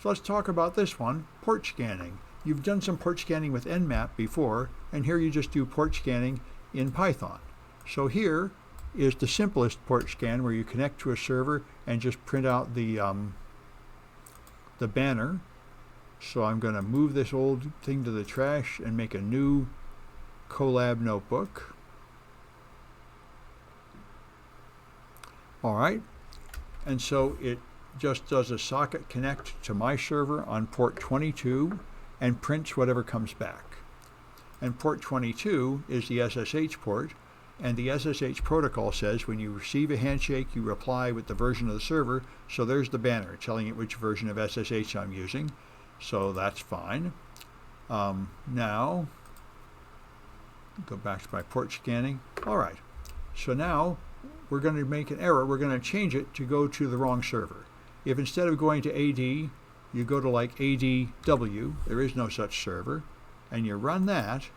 So let's talk about this one, port scanning. You've done some port scanning with Nmap before, and here you just do port scanning in Python. So here is the simplest port scan where you connect to a server and just print out the banner. So I'm going to move this old thing to the trash and make a new Colab notebook. All right, and so it just does a socket connect to my server on port 22 and prints whatever comes back. And port 22 is the SSH port, and the SSH protocol says when you receive a handshake, you reply with the version of the server. So there's the banner telling it which version of SSH I'm using. So that's fine. Now, go back to my port scanning. All right, so now we're going to make an error. We're going to change it to go to the wrong server. If instead of going to AD, you go to like ADW, there is no such server, and you run that,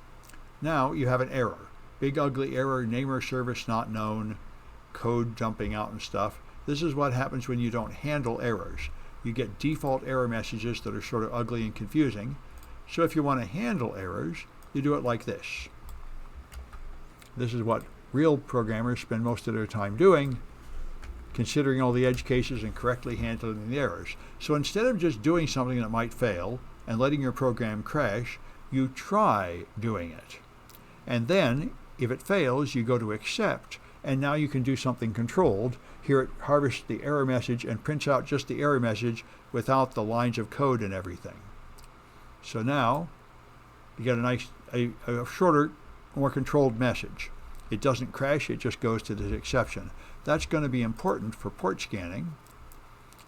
now you have an error. Big ugly error, namer service not known, code dumping out and stuff. This is what happens when you don't handle errors. You get default error messages that are sort of ugly and confusing. So if you want to handle errors, you do it like this. This is what real programmers spend most of their time doing, considering all the edge cases and correctly handling the errors. So instead of just doing something that might fail and letting your program crash, you try doing it. And then, if it fails, you go to accept, and now you can do something controlled. Here it harvests the error message and prints out just the error message without the lines of code and everything. So now you get a shorter, more controlled message. It doesn't crash, it just goes to the exception. That's going to be important for port scanning.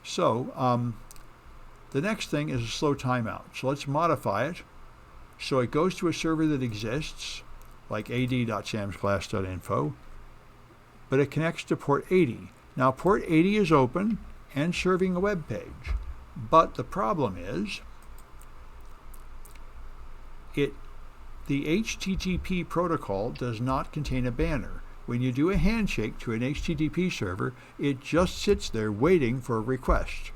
So the next thing is a slow timeout. So let's modify it so it goes to a server that exists, like ad.samsclass.info, but it connects to port 80. Now port 80 is open and serving a web page, but the problem is the HTTP protocol does not contain a banner. When you do a handshake to an HTTP server, it just sits there waiting for a request.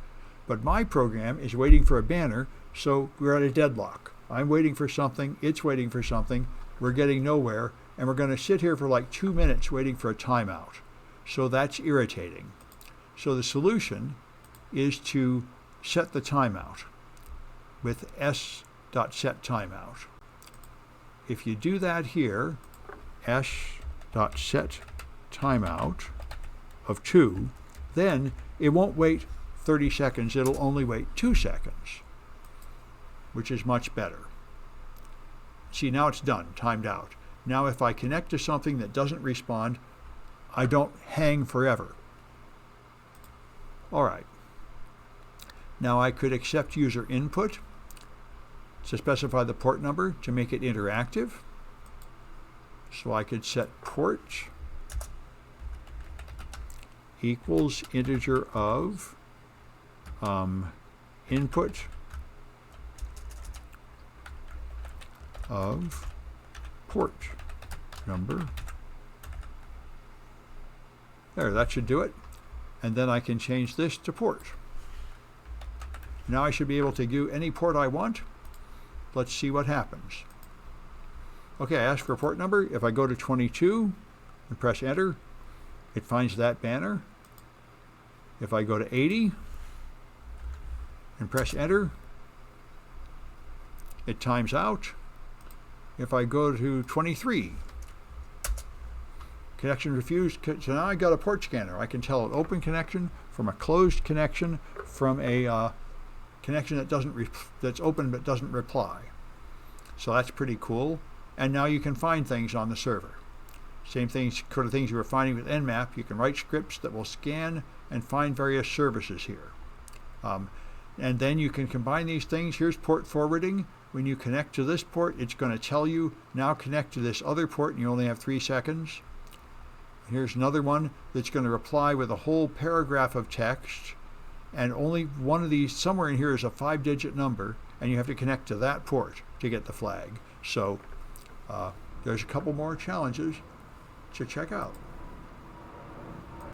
But my program is waiting for a banner, so we're at a deadlock. I'm waiting for something, it's waiting for something, we're getting nowhere, and we're going to sit here for like 2 minutes waiting for a timeout. So that's irritating. So the solution is to set the timeout with s.setTimeout. If you do that here, s.setTimeout of 2, then it won't wait 30 seconds, it'll only wait 2 seconds, which is much better. See, now it's done, timed out. Now if I connect to something that doesn't respond, I don't hang forever. All right. Now I could accept user input to specify the port number to make it interactive. So I could set port equals integer of input of port number. There, that should do it. And then I can change this to port. Now I should be able to do any port I want. Let's see what happens. Okay, I ask for a port number. If I go to 22 and press enter, it finds that banner. If I go to 80 and press enter, it times out. If I go to 23, connection refused. So now I got a port scanner. I can tell an open connection from a closed connection from a connection that's open but doesn't reply. So that's pretty cool. And now you can find things on the server. Same things, sort of things you were finding with Nmap. You can write scripts that will scan and find various services here. And then you can combine these things. Here's port forwarding. When you connect to this port, it's going to tell you, now connect to this other port, and you only have 3 seconds. Here's another one that's going to reply with a whole paragraph of text, and only one of these, somewhere in here is a 5-digit number, and you have to connect to that port to get the flag. So there's a couple more challenges to check out.